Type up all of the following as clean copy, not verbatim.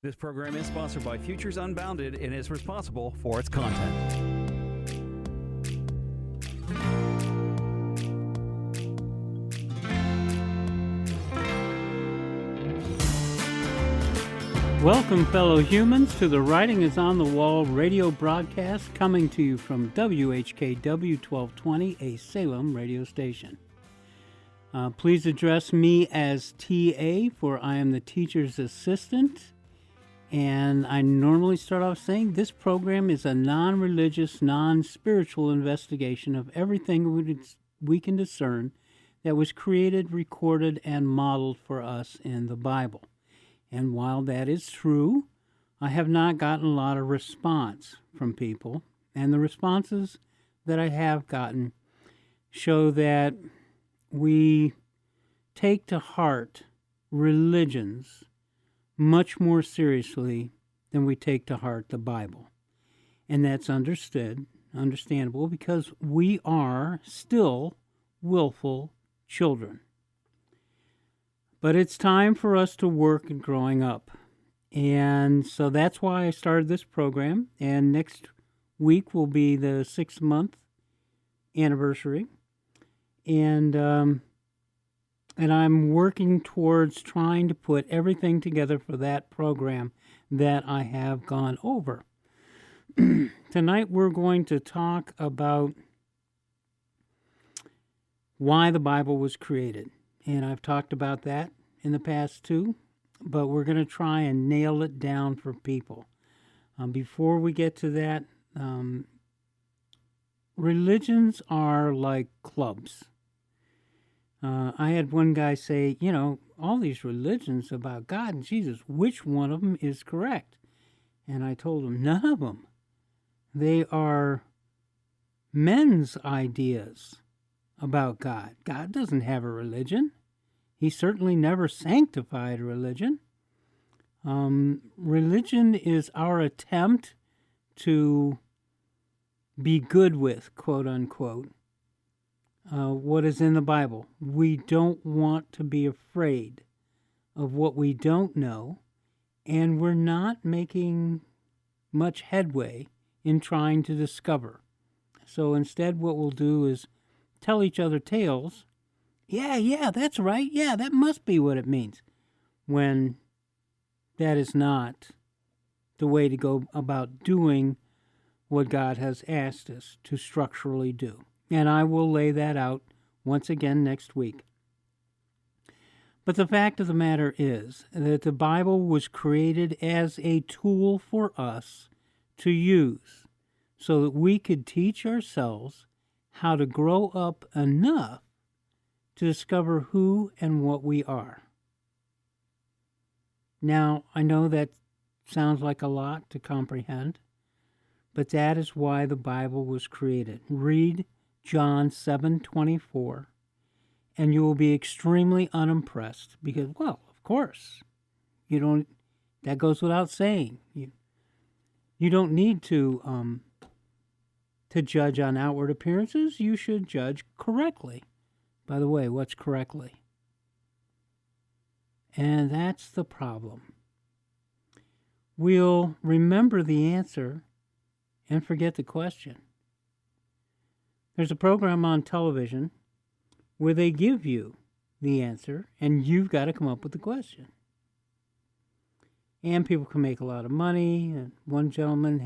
This program is sponsored by Futures Unbounded and is responsible for its content. Welcome, fellow humans, to the Writing is on the Wall radio broadcast coming to you from WHKW 1220, a Salem radio station. Please address me as TA, for I am the teacher's assistant. And I normally start off saying this program is a non-religious, non-spiritual investigation of everything we can discern that was created, recorded, and modeled for us in the Bible. And while that is true, I have not gotten a lot of response from people. And the responses that I have gotten show that we take to heart religions much more seriously than we take to heart the Bible. And that's understandable, because we are still willful children. But it's time for us to work at growing up. And so that's why I started this program. And next week will be the 6-month anniversary. And I'm working towards trying to put everything together for that program that I have gone over. Tonight we're going to talk about why the Bible was created. And I've talked about that in the past too, but we're going to try and nail it down for people. Before we get to that, religions are like clubs. I had one guy say, all these religions about God and Jesus, which one of them is correct? And I told him, none of them. They are men's ideas about God. God doesn't have a religion. He certainly never sanctified a religion. Religion is our attempt to be good with, quote unquote, what is in the Bible. We don't want to be afraid of what we don't know, and we're not making much headway in trying to discover. So instead, what we'll do is tell each other tales. Yeah, that's right. Yeah, that must be what it means. When that is not the way to go about doing what God has asked us to structurally do. And I will lay that out once again next week. But the fact of the matter is that the Bible was created as a tool for us to use so that we could teach ourselves how to grow up enough to discover who and what we are. Now, I know that sounds like a lot to comprehend, but that is why the Bible was created. Read John 7:24, and you will be extremely unimpressed because, well, of course, that goes without saying. You don't need to judge on outward appearances. You should judge correctly. By the way, what's correctly? And that's the problem. We'll remember the answer and forget the question. There's a program on television where they give you the answer, and you've got to come up with the question. And people can make a lot of money, and one gentleman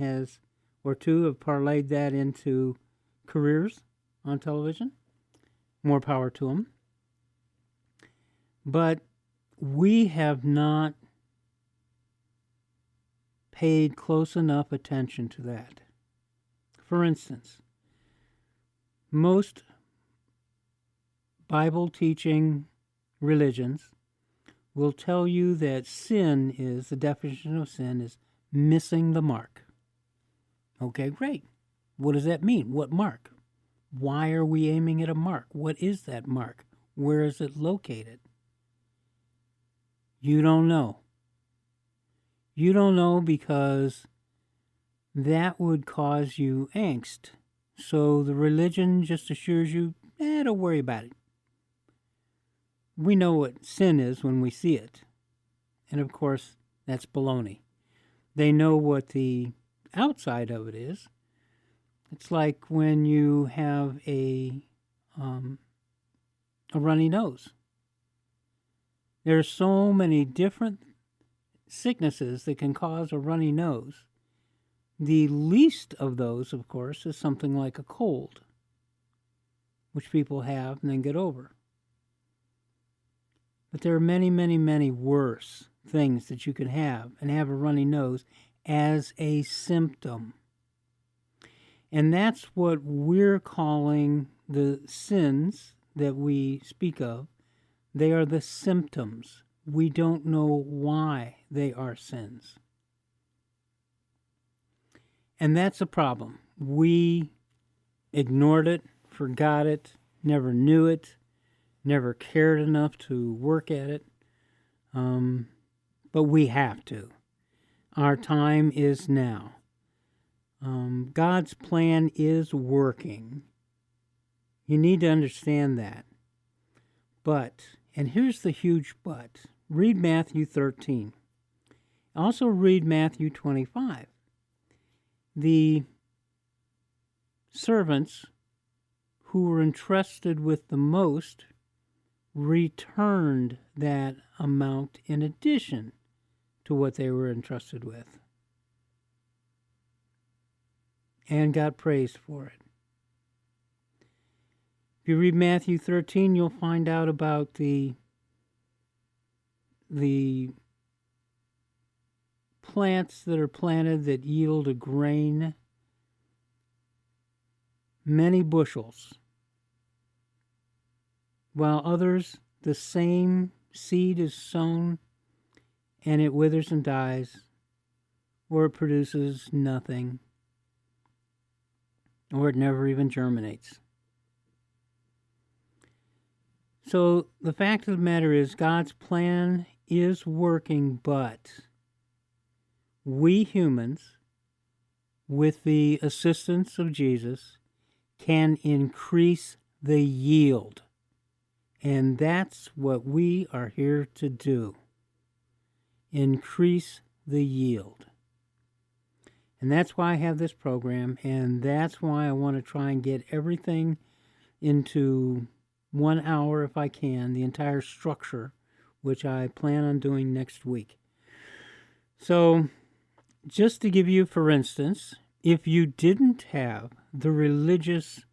or two have parlayed that into careers on television. More power to them. But we have not paid close enough attention to that. For instance, most Bible-teaching religions will tell you that the definition of sin is missing the mark. Okay, great. What does that mean? What mark? Why are we aiming at a mark? What is that mark? Where is it located? You don't know. You don't know because that would cause you angst. So the religion just assures you, don't worry about it. We know what sin is when we see it. And of course, that's baloney. They know what the outside of it is. It's like when you have a runny nose. There's so many different sicknesses that can cause a runny nose. The least of those, of course, is something like a cold, which people have and then get over. But there are many, many, many worse things that you can have and have a runny nose as a symptom. And that's what we're calling the sins that we speak of. They are the symptoms. We don't know why they are sins. And that's a problem. We ignored it, forgot it, never knew it, never cared enough to work at it. But we have to. Our time is now. God's plan is working. You need to understand that. But, and here's the huge but, read Matthew 13. Also read Matthew 25. The servants who were entrusted with the most returned that amount in addition to what they were entrusted with, and got praised for it. If you read Matthew 13, you'll find out about the plants that are planted that yield a grain, many bushels, while others, the same seed is sown and it withers and dies, or it produces nothing, or it never even germinates. So the fact of the matter is God's plan is working, but we humans, with the assistance of Jesus, can increase the yield. And that's what we are here to do. Increase the yield. And that's why I have this program, and that's why I want to try and get everything into 1 hour if I can, the entire structure, which I plan on doing next week. So, just to give you, for instance, if you didn't have the religious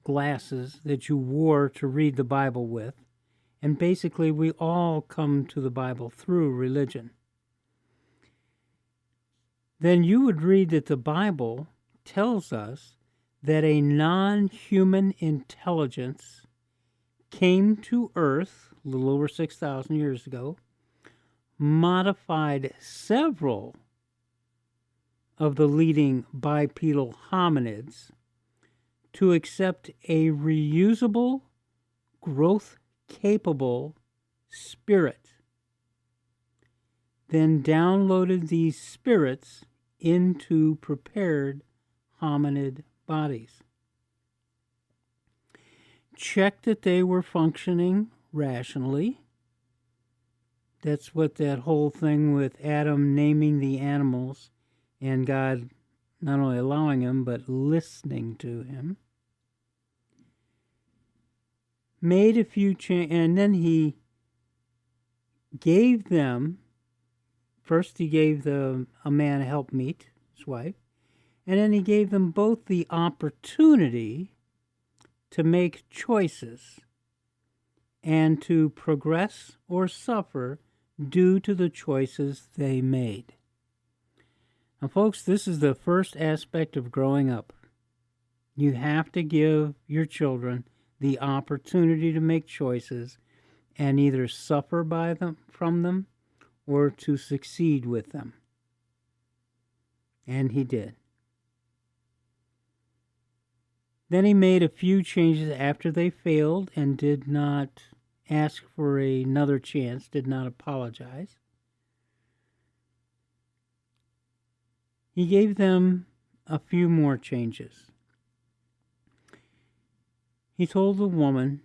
glasses that you wore to read the Bible with, and basically we all come to the Bible through religion, then you would read that the Bible tells us that a non-human intelligence came to Earth a little over 6,000 years ago, modified several of the leading bipedal hominids to accept a reusable, growth-capable spirit, then downloaded these spirits into prepared hominid bodies. Checked that they were functioning rationally. That's what that whole thing with Adam naming the animals and God not only allowing him, but listening to him. Made a few changes, and then he gave them, first he gave a man a helpmeet, his wife, and then he gave them both the opportunity to make choices and to progress or suffer due to the choices they made. Now, folks, this is the first aspect of growing up. You have to give your children the opportunity to make choices and either suffer from them or to succeed with them. And he did. Then he made a few changes after they failed and did not ask for another chance, did not apologize. He gave them a few more changes. He told the woman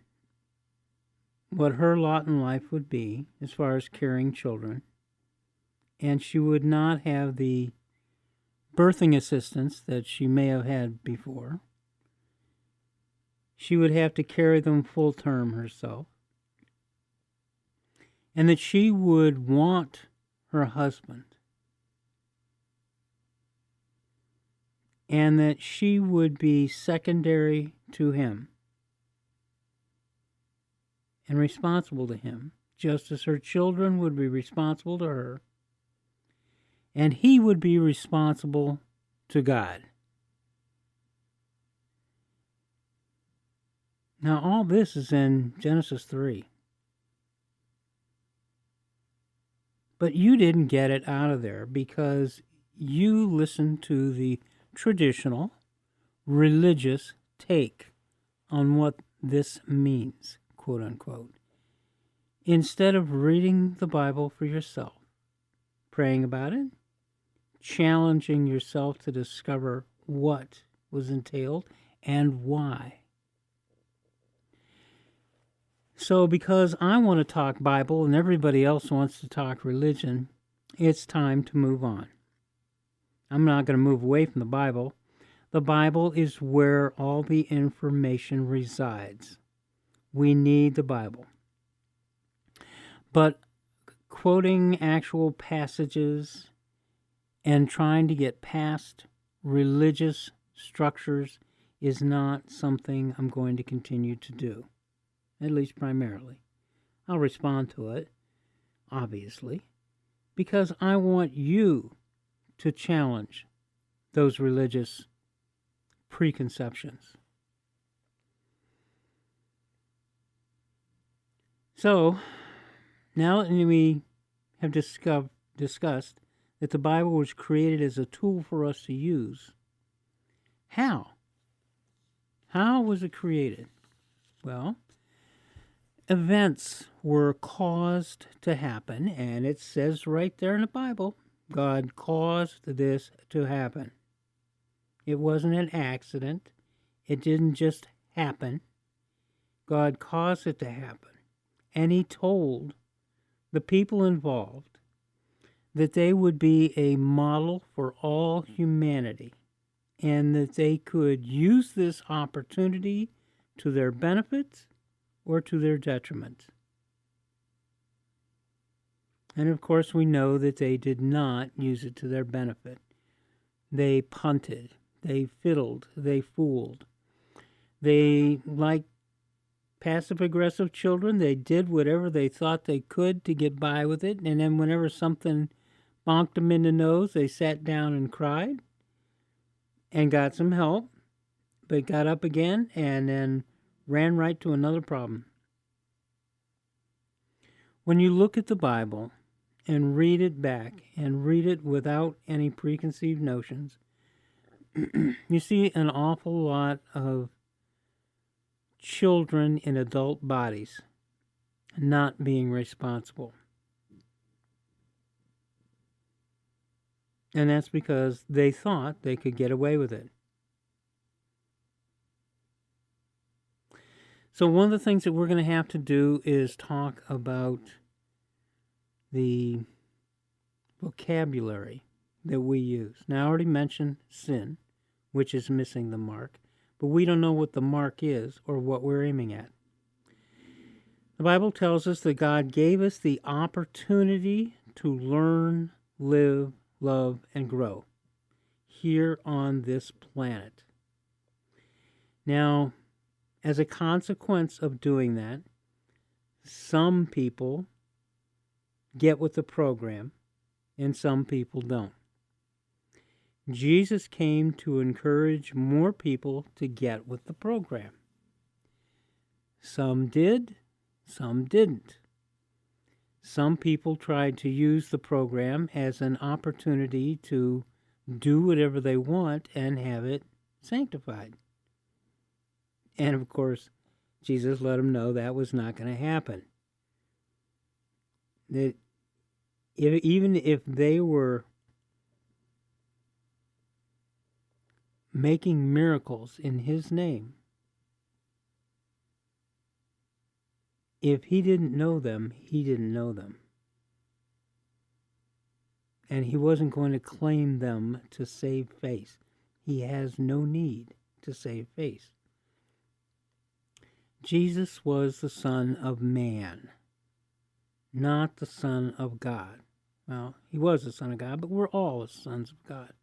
what her lot in life would be as far as carrying children, and she would not have the birthing assistance that she may have had before. She would have to carry them full term herself. And that she would want her husband. And that she would be secondary to him and responsible to him, just as her children would be responsible to her, and he would be responsible to God. Now, all this is in Genesis 3. But you didn't get it out of there because you listened to the traditional religious take on what this means, quote unquote, instead of reading the Bible for yourself, praying about it, challenging yourself to discover what was entailed and why. So because I want to talk Bible and everybody else wants to talk religion, it's time to move on. I'm not going to move away from the Bible. The Bible is where all the information resides. We need the Bible. But quoting actual passages and trying to get past religious structures is not something I'm going to continue to do, at least primarily. I'll respond to it, obviously, because I want you to challenge those religious preconceptions. So, now that we have discussed that the Bible was created as a tool for us to use, how? How was it created? Well, events were caused to happen, and it says right there in the Bible, God caused this to happen. It wasn't an accident. It didn't just happen. God caused it to happen. And he told the people involved that they would be a model for all humanity and that they could use this opportunity to their benefit or to their detriment. And of course, we know that they did not use it to their benefit. They punted, they fiddled, they fooled. They, like passive-aggressive children, they did whatever they thought they could to get by with it, and then whenever something bonked them in the nose, they sat down and cried and got some help, but got up again and then ran right to another problem. When you look at the Bible and read it back and read it without any preconceived notions, you see an awful lot of children in adult bodies not being responsible. And that's because they thought they could get away with it. So one of the things that we're going to have to do is talk about the vocabulary that we use. Now, I already mentioned sin, which is missing the mark, but we don't know what the mark is or what we're aiming at. The Bible tells us that God gave us the opportunity to learn, live, love, and grow here on this planet. Now, as a consequence of doing that, some people get with the program and some people don't. Jesus came to encourage more people to get with the program. Some did, some didn't. Some people tried to use the program as an opportunity to do whatever they want and have it sanctified. And of course, Jesus let them know that was not going to happen. That even if they were making miracles in his name, if he didn't know them, he didn't know them. and he wasn't going to claim them to save face. He has no need to save face. Jesus was the Son of Man, not the Son of God. Well, he was the Son of God, but we're all the sons of God.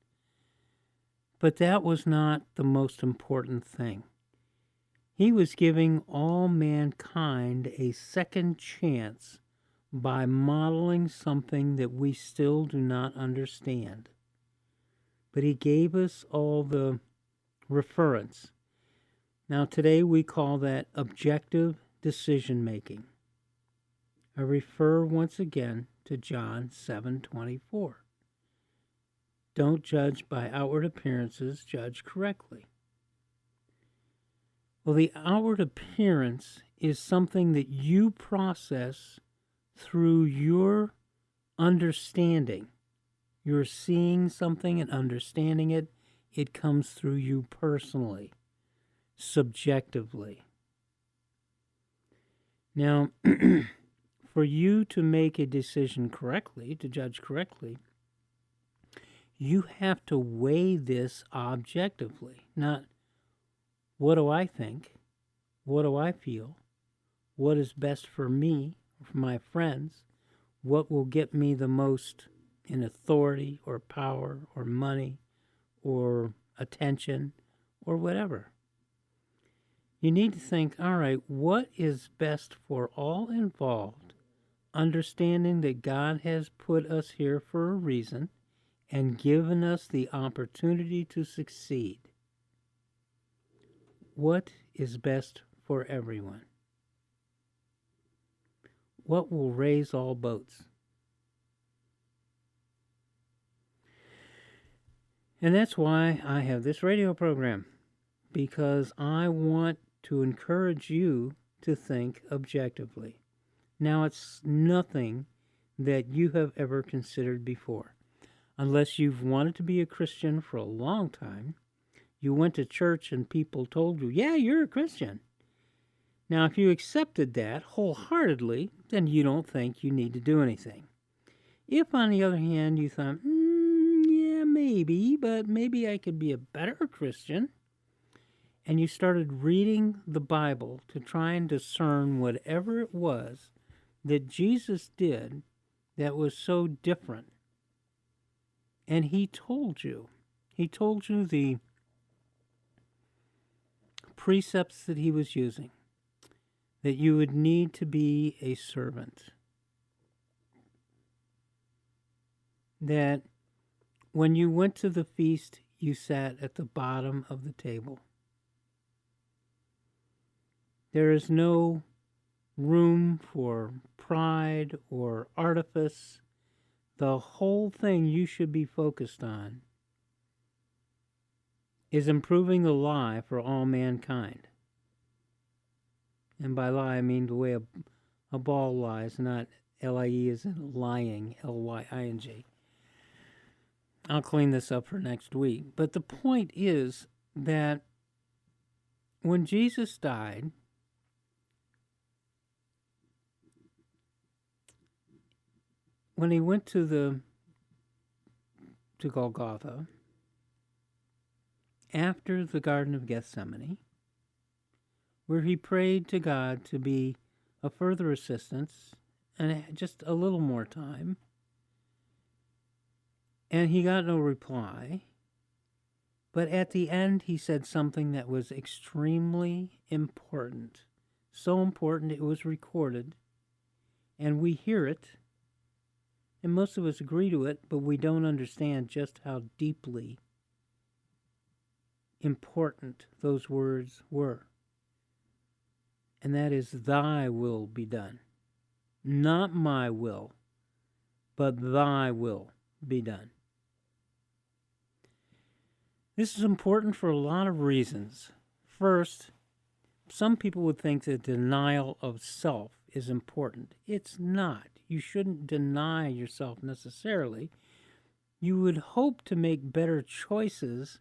But that was not the most important thing. He was giving all mankind a second chance by modeling something that we still do not understand. But he gave us all the reference. Now today we call that objective decision making. I refer once again to John 7:24. Don't judge by outward appearances, judge correctly. Well, the outward appearance is something that you process through your understanding. You're seeing something and understanding it. It comes through you personally, subjectively. Now, for you to make a decision correctly, to judge correctly, you have to weigh this objectively, not what do I think, what do I feel, what is best for me, for my friends, what will get me the most in authority or power or money or attention or whatever. You need to think, all right, what is best for all involved, understanding that God has put us here for a reason and given us the opportunity to succeed. What is best for everyone? What will raise all boats? And that's why I have this radio program, because I want to encourage you to think objectively. Now, it's nothing that you have ever considered before. Unless you've wanted to be a Christian for a long time, you went to church and people told you, yeah, you're a Christian. Now, if you accepted that wholeheartedly, then you don't think you need to do anything. If, on the other hand, you thought, yeah, maybe, but maybe I could be a better Christian, and you started reading the Bible to try and discern whatever it was that Jesus did that was so different, and he told you the precepts that he was using, that you would need to be a servant, that when you went to the feast, you sat at the bottom of the table. There is no room for pride or artifice. The whole thing you should be focused on is improving the lie for all mankind. And by lie, I mean the way a ball lies, not L-I-E as in lying, L-Y-I-N-G. I'll clean this up for next week. But the point is that when Jesus died, when he went to Golgotha, after the Garden of Gethsemane, where he prayed to God to be a further assistance and just a little more time, and he got no reply. But at the end, he said something that was extremely important. So important it was recorded, and we hear it, and most of us agree to it, but we don't understand just how deeply important those words were. And that is, thy will be done. Not my will, but thy will be done. This is important for a lot of reasons. First, some people would think that denial of self is important. It's not. You shouldn't deny yourself necessarily. You would hope to make better choices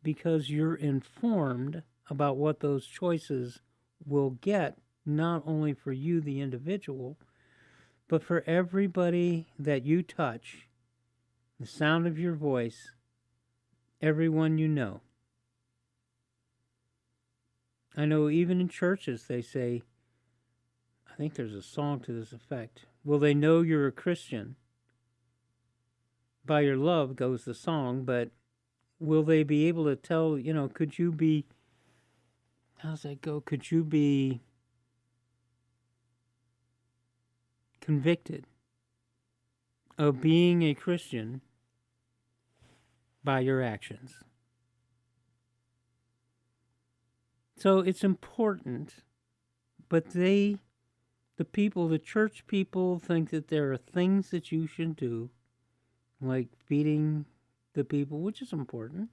because you're informed about what those choices will get, not only for you, the individual, but for everybody that you touch the sound of your voice, everyone you know. I know even in churches they say, I think there's a song to this effect, will they know you're a Christian? By your love goes the song, but will they be able to tell, could you be, how's that go? Could you be convicted of being a Christian by your actions? So it's important, but the church people think that there are things that you should do, like feeding the people, which is important,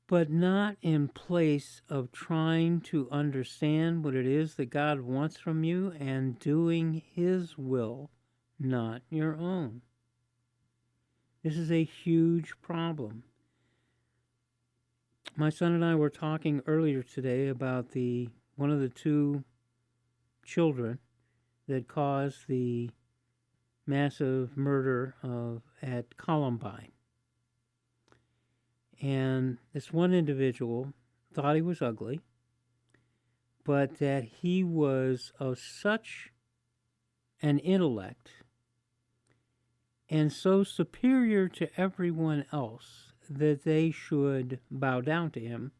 but not in place of trying to understand what it is that God wants from you and doing His will, not your own. This is a huge problem. My son and I were talking earlier today about one of the two children that caused the massive murder at Columbine. And this one individual thought he was ugly, but that he was of such an intellect and so superior to everyone else that they should bow down to him.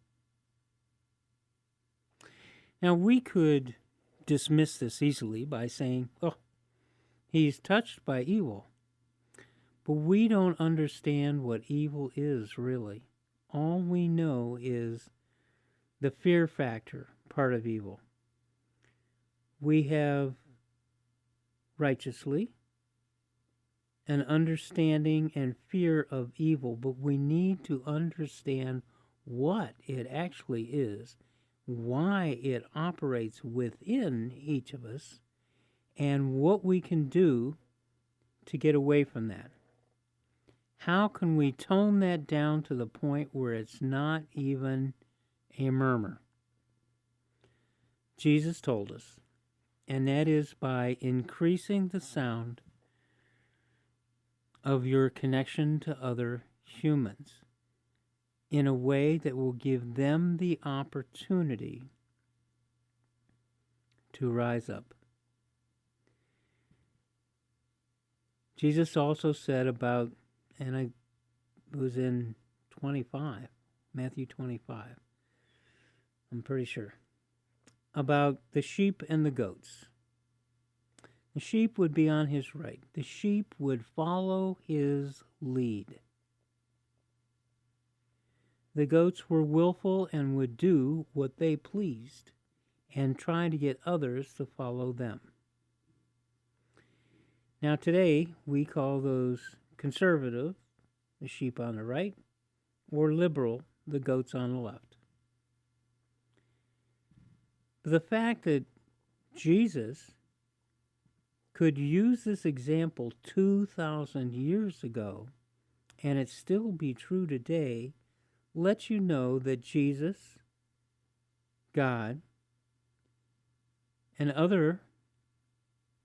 Now, we could dismiss this easily by saying, oh, he's touched by evil. But we don't understand what evil is, really. All we know is the fear factor part of evil. We have righteously an understanding and fear of evil, but we need to understand what it actually is, why it operates within each of us, and what we can do to get away from that. How can we tone that down to the point where it's not even a murmur? Jesus told us, and that is by increasing the sound of your connection to other humans in a way that will give them the opportunity to rise up. Jesus also said about, and it was in 25, Matthew 25, I'm pretty sure, about the sheep and the goats. The sheep would be on his right. The sheep would follow his lead. The goats were willful and would do what they pleased and try to get others to follow them. Now today, we call those conservative, the sheep on the right, or liberal, the goats on the left. But the fact that Jesus could use this example 2,000 years ago, and it still be true today, lets you know that Jesus, God, and other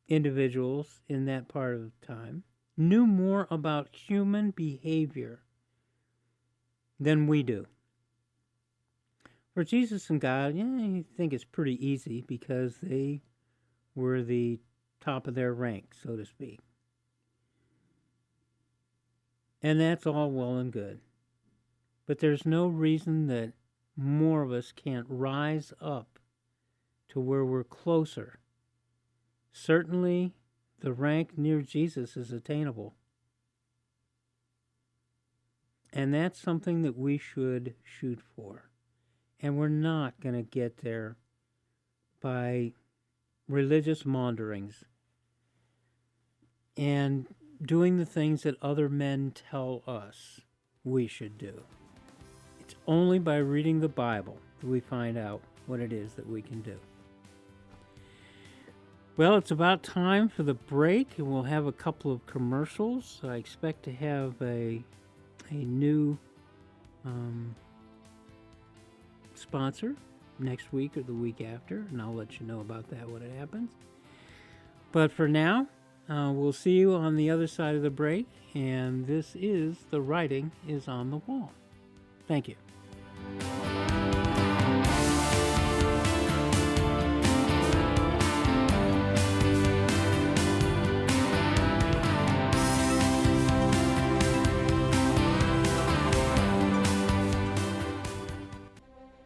individuals in that part of time knew more about human behavior than we do. For Jesus and God, you think it's pretty easy because they were the top of their rank, so to speak. And that's all well and good. But there's no reason that more of us can't rise up to where we're closer. Certainly, the rank near Jesus is attainable. And that's something that we should shoot for. And we're not going to get there by religious maunderings and doing the things that other men tell us we should do. It's only by reading the Bible that we find out what it is that we can do. Well, it's about time for the break, and we'll have a couple of commercials. I expect to have a new sponsor next week or the week after, and I'll let you know about that when it happens. But for now, We'll see you on the other side of the break, and this is The Writing is on the Wall. Thank you.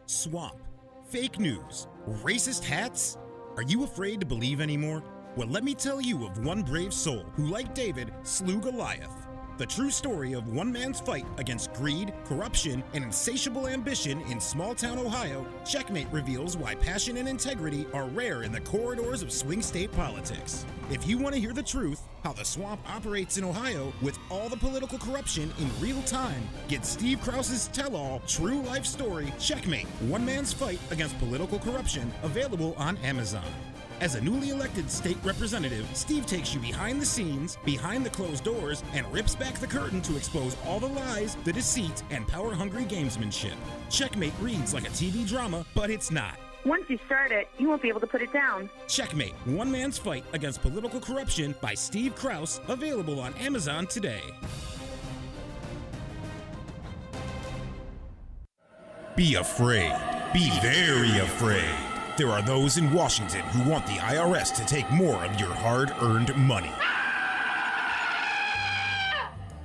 Swamp, fake news, racist hats? Are you afraid to believe anymore? Well, let me tell you of one brave soul who, like David, slew Goliath. The true story of one man's fight against greed, corruption, and insatiable ambition in small-town Ohio, Checkmate reveals why passion and integrity are rare in the corridors of swing state politics. If you want to hear the truth, how the swamp operates in Ohio with all the political corruption in real time, get Steve Krause's tell-all true life story, Checkmate, One Man's Fight Against Political Corruption, available on Amazon. As a newly elected state representative, Steve takes you behind the scenes, behind the closed doors, and rips back the curtain to expose all the lies, the deceit, and power-hungry gamesmanship. Checkmate reads like a TV drama, but it's not. Once you start it, you won't be able to put it down. Checkmate, One Man's Fight Against Political Corruption by Steve Krause, available on Amazon today. Be afraid. Be very afraid. There are those in Washington who want the IRS to take more of your hard-earned money.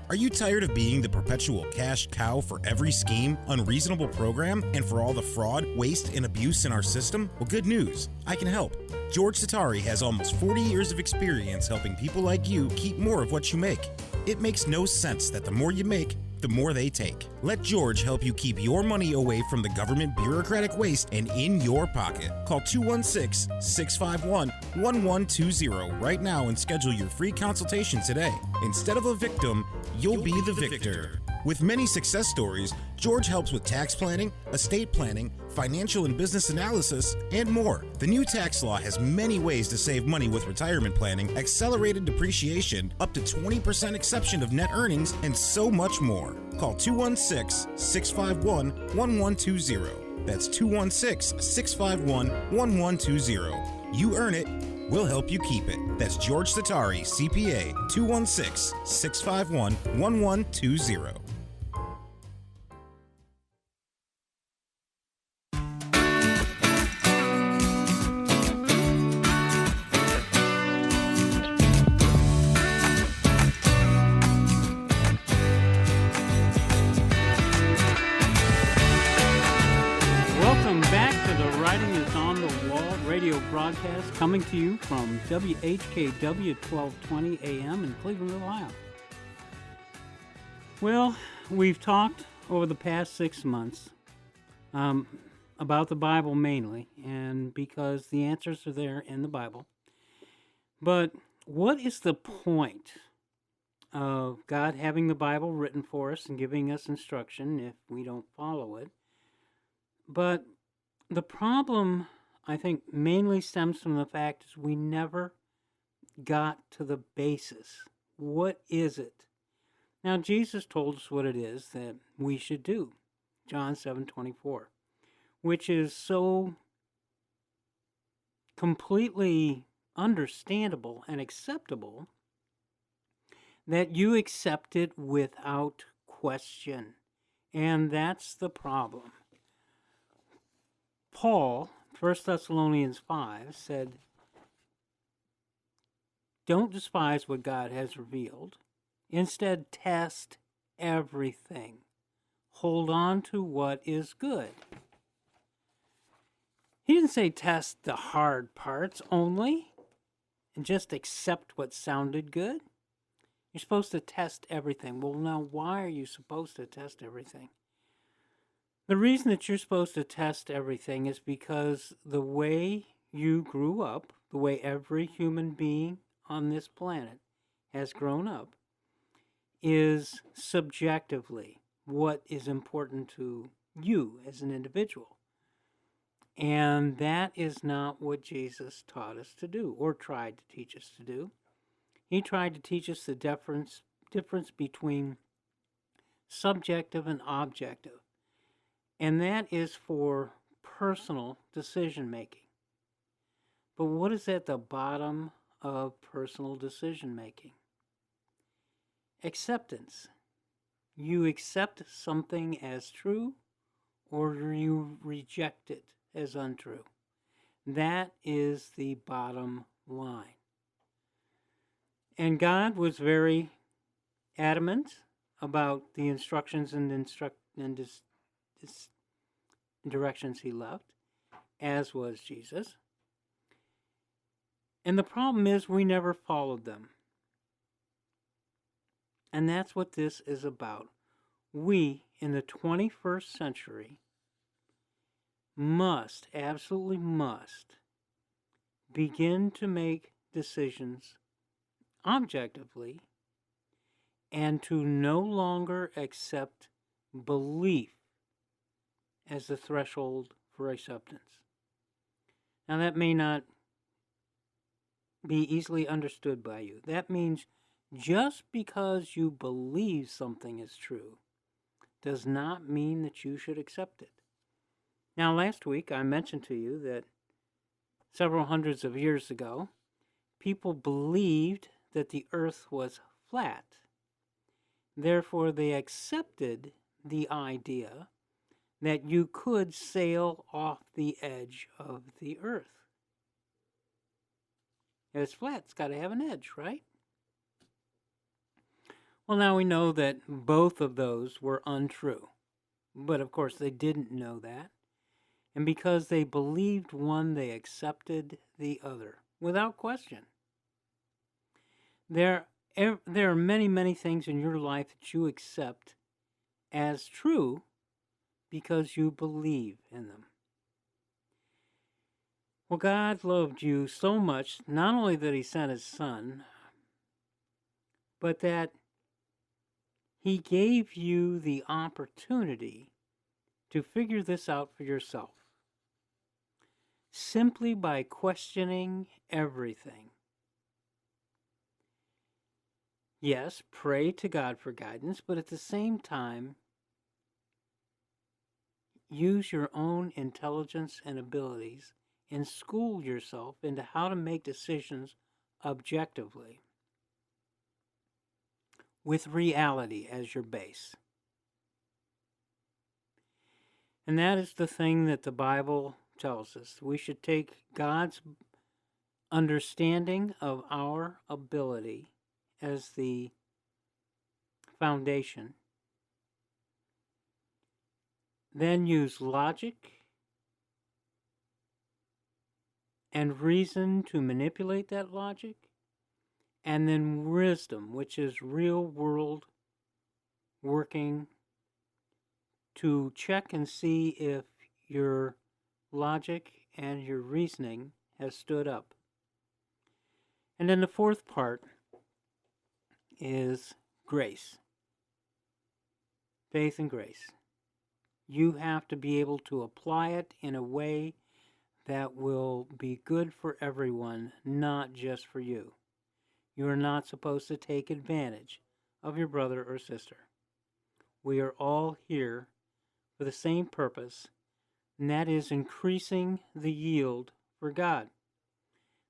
Are you tired of being the perpetual cash cow for every scheme, unreasonable program, and for all the fraud, waste, and abuse in our system? Well, good news. I can help. George Satari has almost 40 years of experience helping people like you keep more of what you make. It makes no sense that the more you make, the more they take. Let George help you keep your money away from the government bureaucratic waste and in your pocket. Call 216-651-1120 right now and schedule your free consultation today. Instead of a victim, you'll be the victor. With many success stories, George helps with tax planning, estate planning, financial and business analysis, and more. The new tax law has many ways to save money with retirement planning, accelerated depreciation, up to 20% exception of net earnings, and so much more. Call 216-651-1120. That's 216-651-1120. You earn it, we'll help you keep it. That's George Satari, CPA, 216-651-1120. Broadcast coming to you from WHKW 1220 AM in Cleveland, Ohio. Well, we've talked over the past 6 months about the Bible mainly, and because the answers are there in the Bible. But what is the point of God having the Bible written for us and giving us instruction if we don't follow it? But the problem, I think, mainly stems from the fact is we never got to the basis. What is it? Now, Jesus told us what it is that we should do. John 7:24, which is so completely understandable and acceptable that you accept it without question. And that's the problem. Paul, 1 Thessalonians 5, said, don't despise what God has revealed. Instead, test everything. Hold on to what is good. He didn't say test the hard parts only and just accept what sounded good. You're supposed to test everything. Well, now, why are you supposed to test everything? The reason that you're supposed to test everything is because the way you grew up, the way every human being on this planet has grown up, is subjectively what is important to you as an individual. And that is not what Jesus taught us to do, or tried to teach us to do. He tried to teach us the difference between subjective and objective. And that is for personal decision making. But what is at the bottom of personal decision making. Acceptance. You accept something as true or you reject it as untrue. That is the bottom line. And God was very adamant about the instructions and directions he left, as was Jesus. And the problem is we never followed them. And that's what this is about. We, in the 21st century, absolutely must, begin to make decisions objectively and to no longer accept belief as the threshold for acceptance. Now, that may not be easily understood by you. That means just because you believe something is true does not mean that you should accept it. Now, last week I mentioned to you that several hundreds of years ago, people believed that the earth was flat. Therefore, they accepted the idea that you could sail off the edge of the earth. If it's flat, it's got to have an edge, right? Well, now we know that both of those were untrue. But of course, they didn't know that. And because they believed one, they accepted the other without question. There are many, many things in your life that you accept as true because you believe in them. Well, God loved you so much, not only that he sent his son, but that he gave you the opportunity to figure this out for yourself, simply by questioning everything. Yes, pray to God for guidance, but at the same time, use your own intelligence and abilities and school yourself into how to make decisions objectively with reality as your base. And that is the thing that the Bible tells us. We should take God's understanding of our ability as the foundation, then use logic and reason to manipulate that logic, and then wisdom, which is real world working, to check and see if your logic and your reasoning has stood up. And then the fourth part is grace. Faith and grace. You have to be able to apply it in a way that will be good for everyone, not just for you. You are not supposed to take advantage of your brother or sister. We are all here for the same purpose, and that is increasing the yield for God.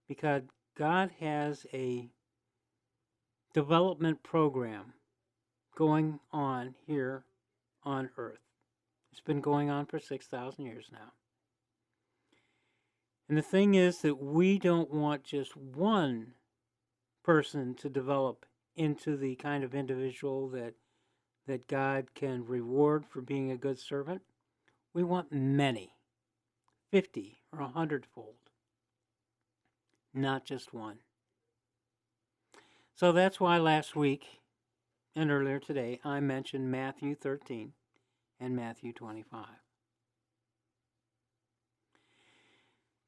Because God has a development program going on here on earth. It's been going on for 6,000 years now. And the thing is that we don't want just one person to develop into the kind of individual that God can reward for being a good servant. We want many, 50 or 100-fold, not just one. So that's why last week and earlier today I mentioned Matthew 13 and Matthew 25.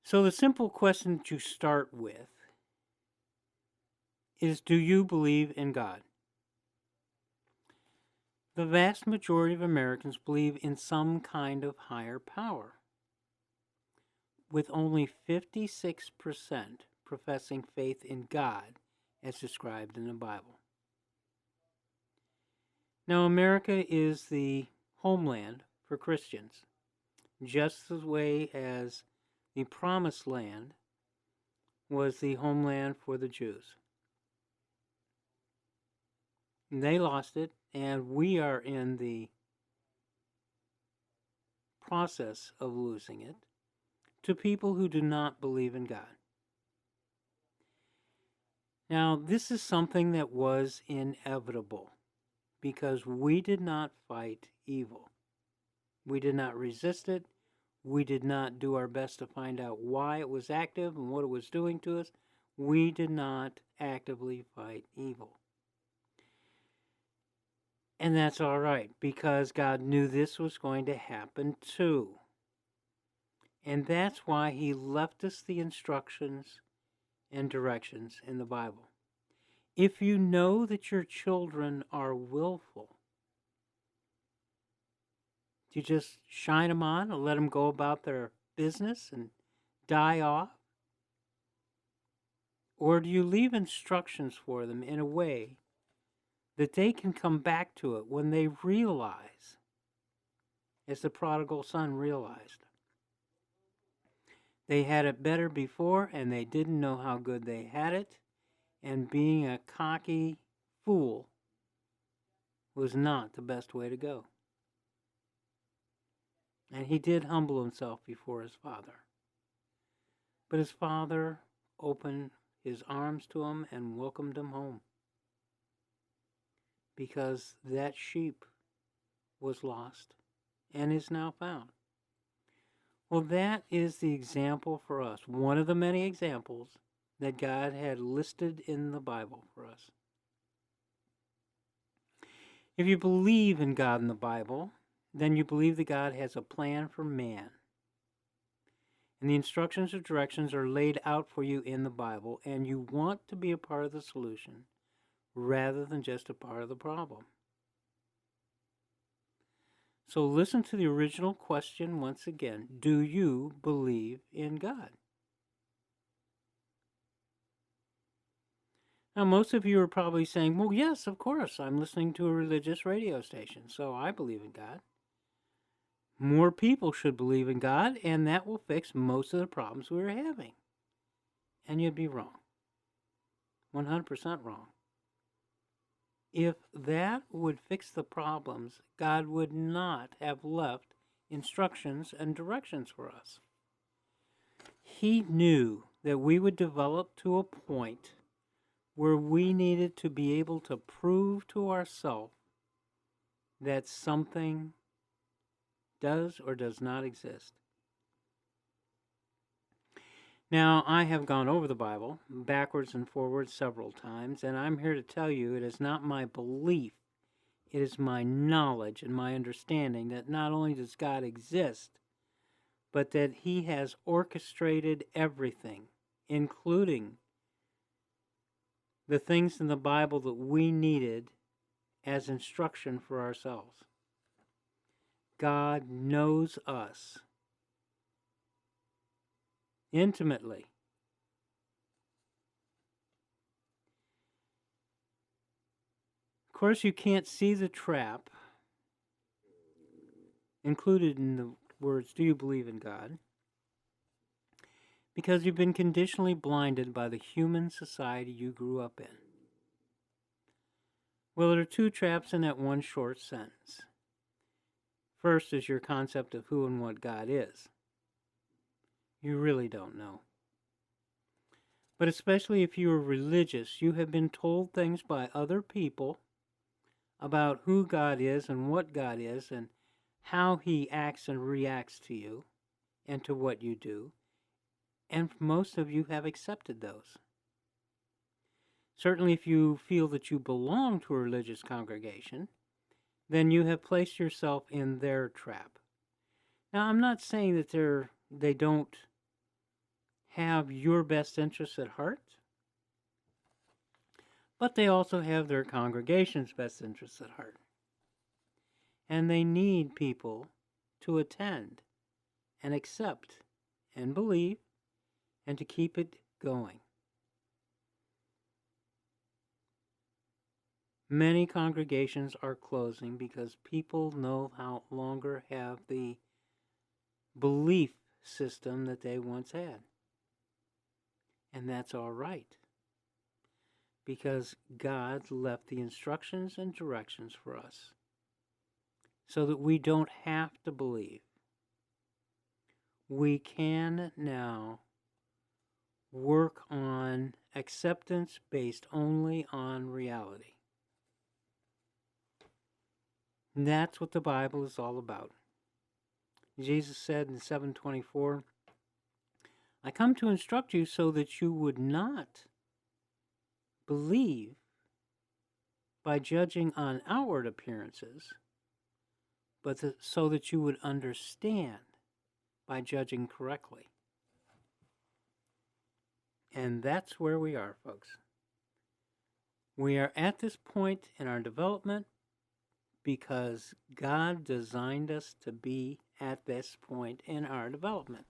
So the simple question to start with is, do you believe in God? The vast majority of Americans believe in some kind of higher power, with only 56% professing faith in God as described in the Bible. Now, America is the homeland for Christians, just the way as the Promised Land was the homeland for the Jews. And they lost it, and we are in the process of losing it to people who do not believe in God. Now, this is something that was inevitable because we did not fight evil. We did not resist it. We did not do our best to find out why it was active and what it was doing to us. We did not actively fight evil. And that's all right, because God knew this was going to happen too. And that's why He left us the instructions and directions in the Bible. If you know that your children are willful, do you just shine them on and let them go about their business and die off? Or do you leave instructions for them in a way that they can come back to it when they realize, as the prodigal son realized, they had it better before and they didn't know how good they had it, and being a cocky fool was not the best way to go. And he did humble himself before his father. But his father opened his arms to him and welcomed him home, because that sheep was lost and is now found. Well, that is the example for us, one of the many examples that God had listed in the Bible for us. If you believe in God in the Bible, then you believe that God has a plan for man. And the instructions or directions are laid out for you in the Bible, and you want to be a part of the solution rather than just a part of the problem. So listen to the original question once again. Do you believe in God? Now, most of you are probably saying, well, yes, of course. I'm listening to a religious radio station, so I believe in God. More people should believe in God, and that will fix most of the problems we're having. And you'd be wrong. 100% wrong. If that would fix the problems, God would not have left instructions and directions for us. He knew that we would develop to a point where we needed to be able to prove to ourselves that something does or does not exist. Now, I have gone over the Bible backwards and forwards several times, and I'm here to tell you it is not my belief, it is my knowledge and my understanding that not only does God exist, but that He has orchestrated everything, including the things in the Bible that we needed as instruction for ourselves. God knows us intimately. Of course, you can't see the trap included in the words, do you believe in God? Because you've been conditionally blinded by the human society you grew up in. Well, there are two traps in that one short sentence. First is your concept of who and what God is. You really don't know. But especially if you are religious, you have been told things by other people about who God is and what God is and how He acts and reacts to you and to what you do. And most of you have accepted those. Certainly if you feel that you belong to a religious congregation, then you have placed yourself in their trap. Now, I'm not saying that they don't have your best interests at heart, but they also have their congregation's best interests at heart. And they need people to attend and accept and believe and to keep it going. Many congregations are closing because people no longer have the belief system that they once had. And that's all right, because God left the instructions and directions for us so that we don't have to believe. We can now work on acceptance based only on reality. And that's what the Bible is all about. Jesus said in 7:24, I come to instruct you so that you would not believe by judging on outward appearances, but so that you would understand by judging correctly. And that's where we are, folks. We are at this point in our development because God designed us to be at this point in our development.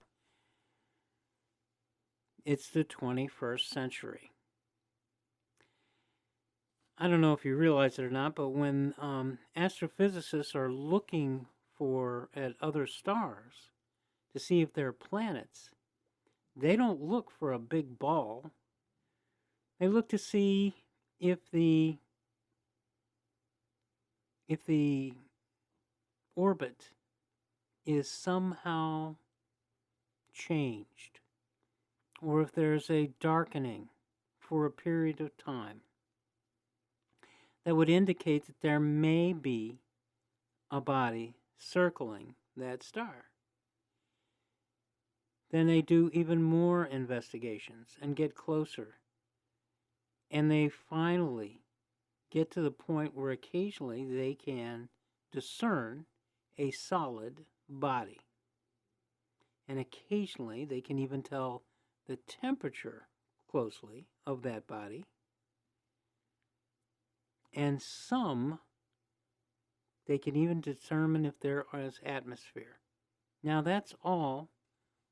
It's the 21st century. I don't know if you realize it or not, but when astrophysicists are looking at other stars to see if they're planets, they don't look for a big ball. They look to see if the orbit is somehow changed, or if there's a darkening for a period of time that would indicate that there may be a body circling that star. Then they do even more investigations and get closer. And they finally get to the point where occasionally they can discern a solid body. And occasionally they can even tell the temperature closely of that body. And some, they can even determine if there is atmosphere. Now that's all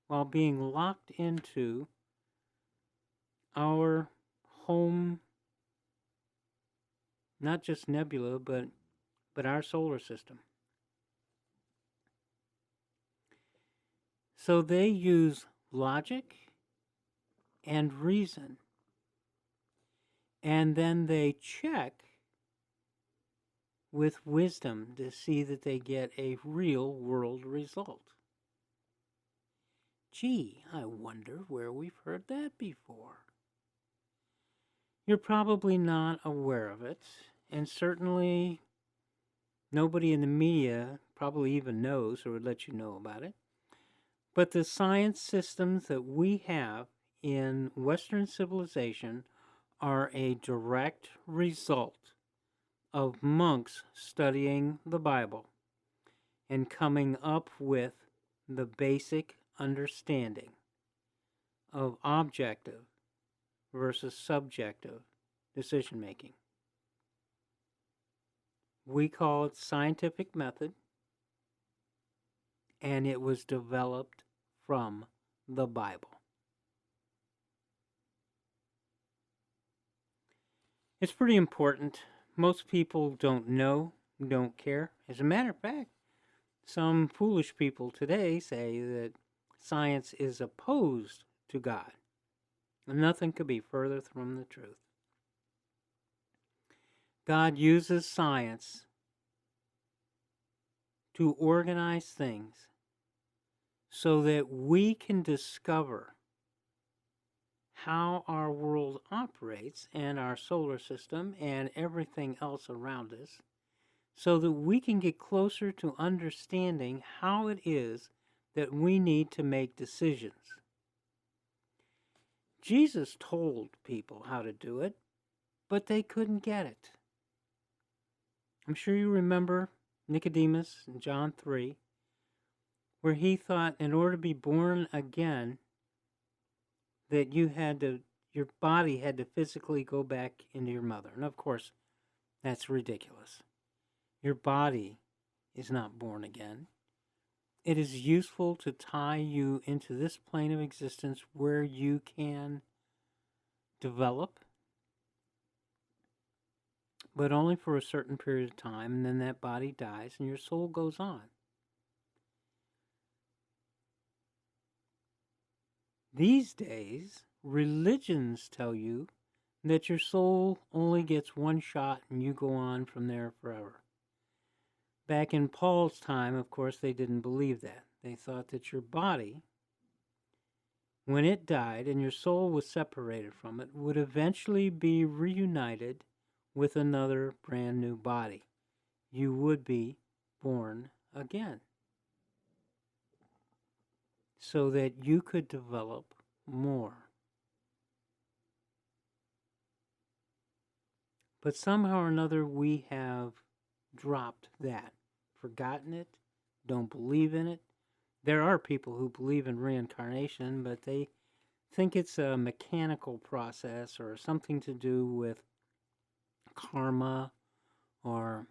while being locked into our home, not just nebula, but our solar system. So they use logic and reason, and then they check with wisdom to see that they get a real world result. Gee, I wonder where we've heard that before. You're probably not aware of it, and certainly nobody in the media probably even knows or would let you know about it. But the science systems that we have in Western civilization are a direct result of monks studying the Bible and coming up with the basic understanding of objective versus subjective decision making. We call it scientific method, and it was developed from the Bible. It's pretty important. Most people don't know, don't care. As a matter of fact, some foolish people today say that science is opposed to God. And nothing could be further from the truth. God uses science to organize things so that we can discover how our world operates and our solar system and everything else around us, so that we can get closer to understanding how it is that we need to make decisions. Jesus told people how to do it, but they couldn't get it. I'm sure you remember Nicodemus in John 3, where he thought in order to be born again, that your body had to physically go back into your mother. And of course, that's ridiculous. Your body is not born again. It is useful to tie you into this plane of existence where you can develop, but only for a certain period of time, and then that body dies and your soul goes on. These days, religions tell you that your soul only gets one shot and you go on from there forever. Back in Paul's time, of course, they didn't believe that. They thought that your body, when it died and your soul was separated from it, would eventually be reunited with another brand new body. You would be born again, so that you could develop more. But somehow or another we have dropped that, forgotten it, don't believe in it. There are people who believe in reincarnation, but they think it's a mechanical process or something to do with karma or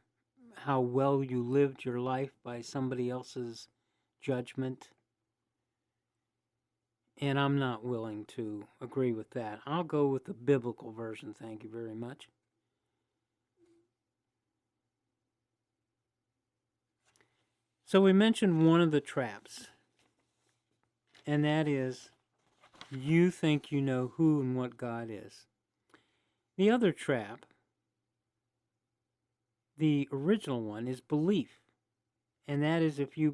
how well you lived your life by somebody else's judgment. And I'm not willing to agree with that. I'll go with the biblical version, thank you very much. So we mentioned one of the traps, and that is you think you know who and what God is. The other trap, the original one, is belief. And that is if you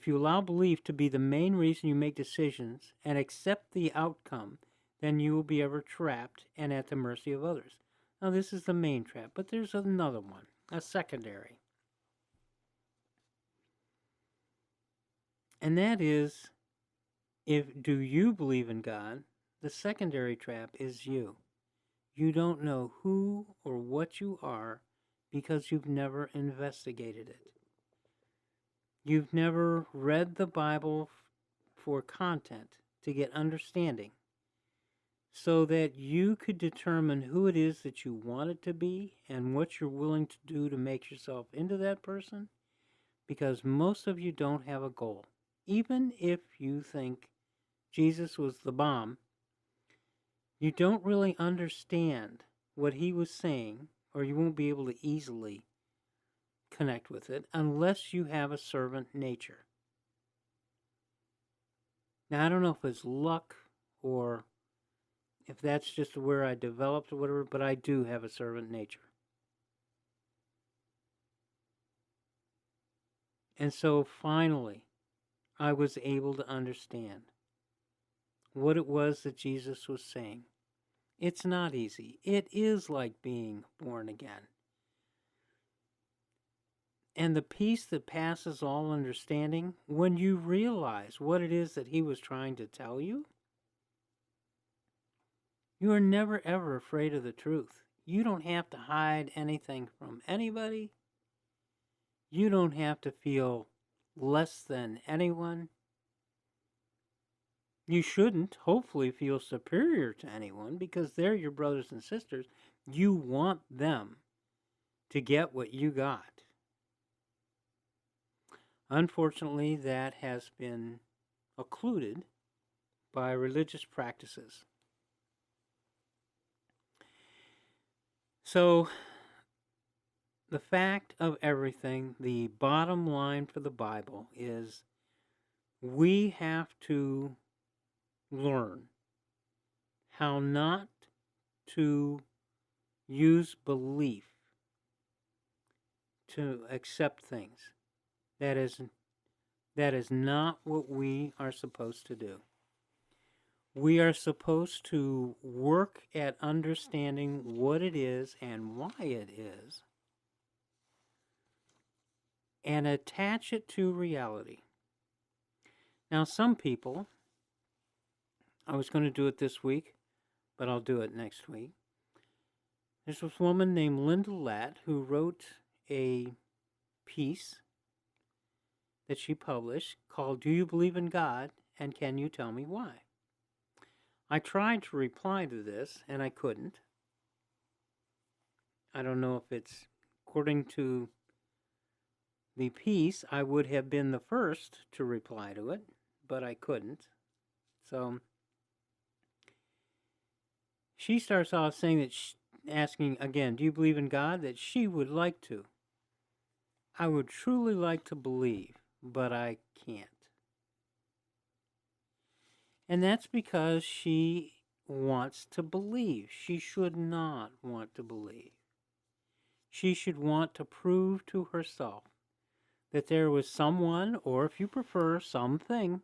allow belief to be the main reason you make decisions and accept the outcome, then you will be ever trapped and at the mercy of others. Now this is the main trap, but there's another one, a secondary. And that is, do you believe in God? The secondary trap is you. You don't know who or what you are because you've never investigated it. You've never read the Bible for content to get understanding so that you could determine who it is that you want it to be and what you're willing to do to make yourself into that person, because most of you don't have a goal. Even if you think Jesus was the bomb, you don't really understand what he was saying, or you won't be able to easily connect with it unless you have a servant nature. Now, I don't know if it's luck or if that's just where I developed or whatever, but I do have a servant nature. And so finally, I was able to understand what it was that Jesus was saying. It's not easy. It is like being born again. And the peace that passes all understanding, when you realize what it is that he was trying to tell you, you are never ever afraid of the truth. You don't have to hide anything from anybody. You don't have to feel less than anyone. You shouldn't, hopefully, feel superior to anyone because they're your brothers and sisters. You want them to get what you got. Unfortunately, that has been occluded by religious practices. So, the fact of everything, the bottom line for the Bible is we have to learn how not to use belief to accept things. That is not what we are supposed to do. We are supposed to work at understanding what it is and why it is, and attach it to reality. Now, some people, I was going to do it this week, but I'll do it next week. There's this woman named Linda Latt who wrote a piece that she published called "Do You Believe in God, and Can You Tell Me Why?" I tried to reply to this, and I couldn't. I don't know if it's according to the piece, I would have been the first to reply to it, but I couldn't. So she starts off saying that, asking again, do you believe in God? That she would like to. I would truly like to believe, but I can't. And that's because she wants to believe. She should not want to believe. She should want to prove to herself that there was someone, or if you prefer, something,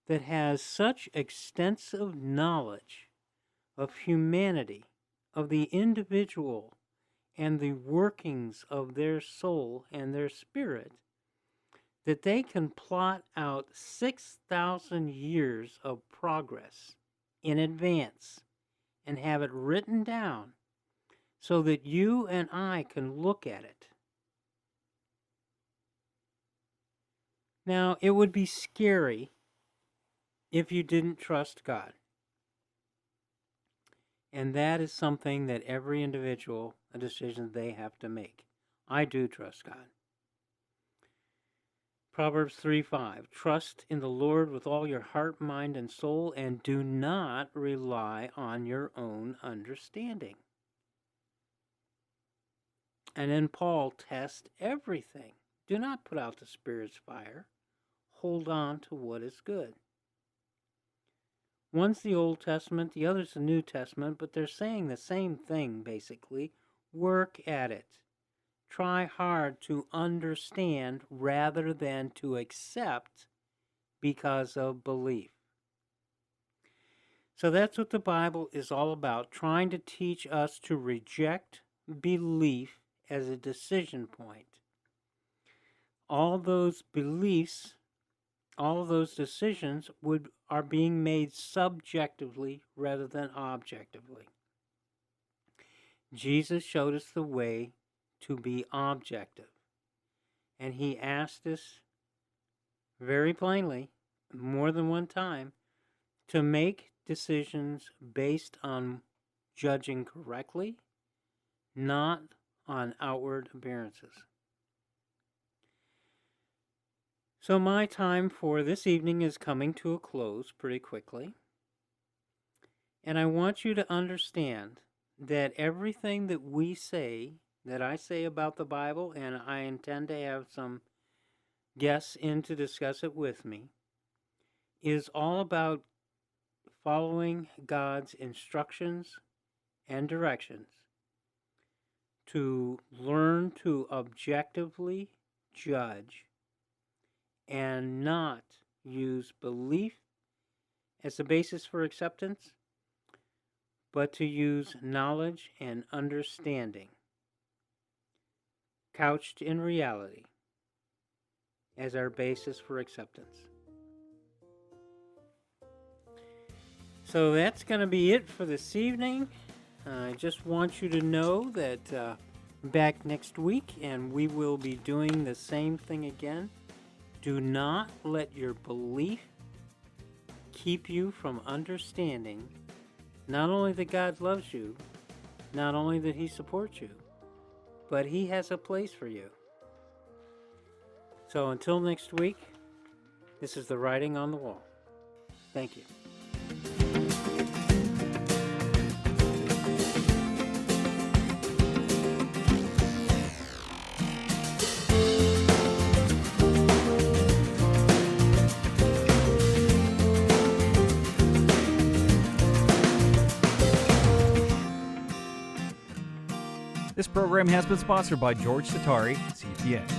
that has such extensive knowledge of humanity, of the individual, and the workings of their soul and their spirit, that they can plot out 6,000 years of progress in advance and have it written down so that you and I can look at it. Now, it would be scary if you didn't trust God. And that is something that every individual, a decision they have to make. I do trust God. Proverbs 3:5, trust in the Lord with all your heart, mind, and soul, and do not rely on your own understanding. And then Paul, test everything. Do not put out the Spirit's fire. Hold on to what is good. One's the Old Testament, the other's the New Testament, but they're saying the same thing, basically. Work at it. Try hard to understand rather than to accept because of belief. So that's what the Bible is all about, trying to teach us to reject belief as a decision point. All those beliefs, all of those decisions are being made subjectively rather than objectively. Jesus showed us the way to be objective. And he asked us very plainly, more than one time, to make decisions based on judging correctly, not on outward appearances. So my time for this evening is coming to a close pretty quickly. And I want you to understand that everything that we say, that I say about the Bible, and I intend to have some guests in to discuss it with me, is all about following God's instructions and directions to learn to objectively judge and not use belief as a basis for acceptance, but to use knowledge and understanding, couched in reality, as our basis for acceptance. So that's going to be it for this evening. I just want you to know that back next week, and we will be doing the same thing again. Do not let your belief keep you from understanding not only that God loves you, not only that he supports you, but he has a place for you. So until next week, this is The Writing on the Wall. Thank you. This program has been sponsored by George Satari, CPA.